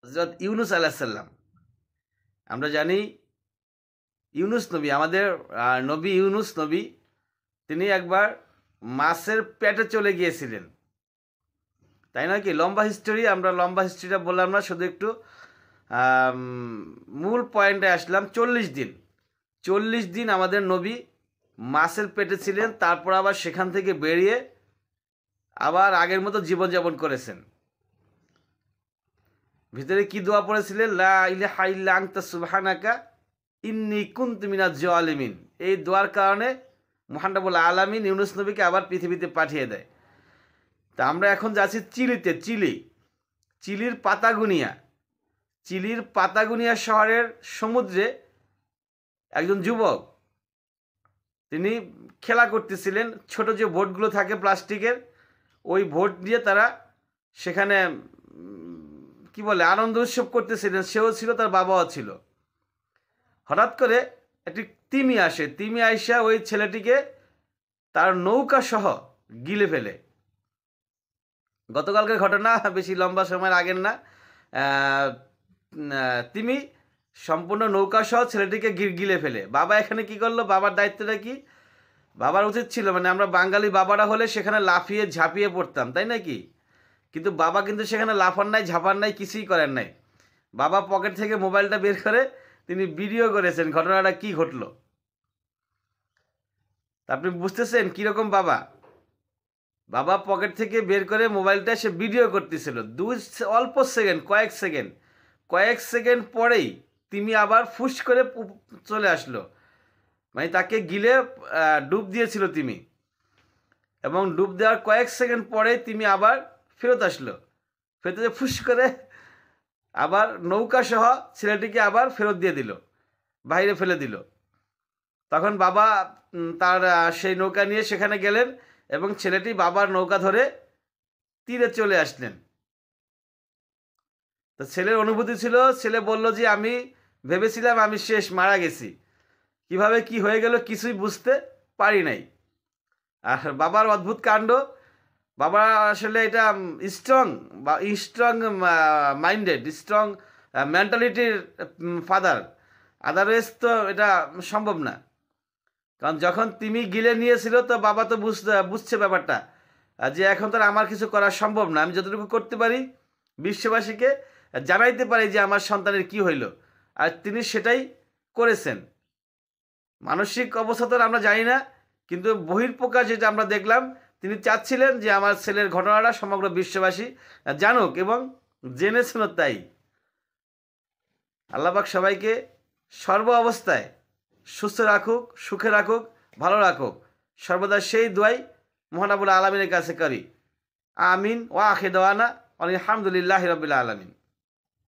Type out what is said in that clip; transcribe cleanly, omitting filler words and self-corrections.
হযরত ইউনুস আলাইহিস সালাম। আমরা জানি ইউনুস নবী, আমাদের নবী ইউনুস নবী, তিনি একবার মাছের পেটে চলে গিয়েছিলেন। তাই নয় কি? লম্বা হিস্টোরি, আমরা লম্বা হিস্ট্রিটা বললাম না, শুধু একটু আম মূল পয়েন্টে আসলাম। ৪০ দিন। ৪০ দিন আমাদের নবী মাছের পেটে ছিলেন। তারপর আবার সেখান থেকে বেরিয়ে আবার আগের মতো জীবনযাপন করেছেন। ভিতরে কি দোয়া পড়েছিলেন? লা ইলাহা ইল্লা আনতা সুবহানাকা ইন্নী কুনতু মিনাজ জালিমিন। এই দোয়ার কারণে মহান রব্বুল আলামিন ইউনুস নবীকে আবার পৃথিবীতে পাঠিয়ে দেয়। তা আমরা এখন যাচ্ছি চিলিতে। চিলির পাতাগুনিয়া। চিলির পাতাগুনিয়া শহরের সমুদ্রে একজন যুবক, তিনি খেলা করতেছিলেন। ছোট যে বোটগুলো থাকে প্লাস্টিকের, ওই বোট দিয়ে তারা সেখানে কি বলে আনন্দ উৎসব করতেছিলেন। সেও ছিল, তার বাবাও ছিল। হঠাৎ করে একটি তিমি আসে। তিমি আইসা ওই ছেলেটিকে তার নৌকা সহ গিলে ফেলে। গতকালকের ঘটনা, বেশি লম্বা সময়ের আগের না। তিমি সম্পূর্ণ নৌকা সহ ছেলেটিকে গিলে ফেলে। বাবা এখানে কি করলো? বাবার দায়িত্বটা কি? বাবার উচিত ছিল, মানে আমরা বাঙালি বাবারা হলে সেখানে লাফিয়ে ঝাঁপিয়ে পড়তাম, তাই নাকি? কিন্তু বাবা কিন্তু সেখানে লাফান নাই, ঝাঁপান নাই, কিছুই করেন নাই। বাবা পকেট থেকে মোবাইলটা বের করে তিনি ভিডিও করেছেন ঘটনাটা কি ঘটলো। আপনি বুঝতেছেন কিরকম বাবা? বাবা পকেট থেকে বের করে মোবাইলটা সে ভিডিও করতেছিল। অল্প সেকেন্ড, কয়েক সেকেন্ড পরেই তিনি আবার ফুস করে চলে আসলো। মানে তাকে গিলে ডুব দিয়েছিল তিমি, এবং ডুব দেওয়ার কয়েক সেকেন্ড পরে তিনি আবার ফেরত আসলো। ফেরত ফুস করে আবার নৌকা সহ ছেলেটিকে আবার ফেরত দিয়ে দিল, বাইরে ফেলে দিল। তখন বাবা তার সেই নৌকা নিয়ে সেখানে গেলেন এবং ছেলেটি বাবার নৌকা ধরে তীরে চলে আসলেন। তো ছেলের অনুভূতি ছিল, ছেলে বলল যে আমি ভেবেছিলাম আমি শেষ, মারা গেছি। কিভাবে কি হয়ে গেল কিছুই বুঝতে পারি নাই। আর বাবার অদ্ভুত কাণ্ড। বাবা আসলে এটা স্ট্রং মাইন্ডেড, স্ট্রং মেন্টালিটির ফাদার। আদারওয়াইজ তো এটা সম্ভব না। কারণ যখন তিমি গিলে নিয়েছিল তো বাবা তো বুঝছে ব্যাপারটা, যে এখন তো আমার কিছু করা সম্ভব না। আমি যতটুকু করতে পারি বিশ্ববাসীকে জানাইতে পারি যে আমার সন্তানের কি হইল, আর তিনি সেটাই করেছেন। মানসিক অবস্থা তো আমরা জানি না, কিন্তু বহির্প্রকাশ যেটা আমরা দেখলাম, তিনি চাচ্ছিলেন যে আমার ছেলের ঘটনাটা সমগ্র বিশ্ববাসী জানুক, এবং জেনেছেন তাই। আল্লাহ পাক সবাইকে সর্ব অবস্থায় সুস্থ রাখুক, সুখে রাখুক, ভালো রাখুক। সর্বদা সেই দোয়াই মহান রব্বুল আলামিনের কাছে করি। আমিন ওয়া আখির দাওয়ানা আলহামদুলিল্লাহি রাব্বিল আলামিন।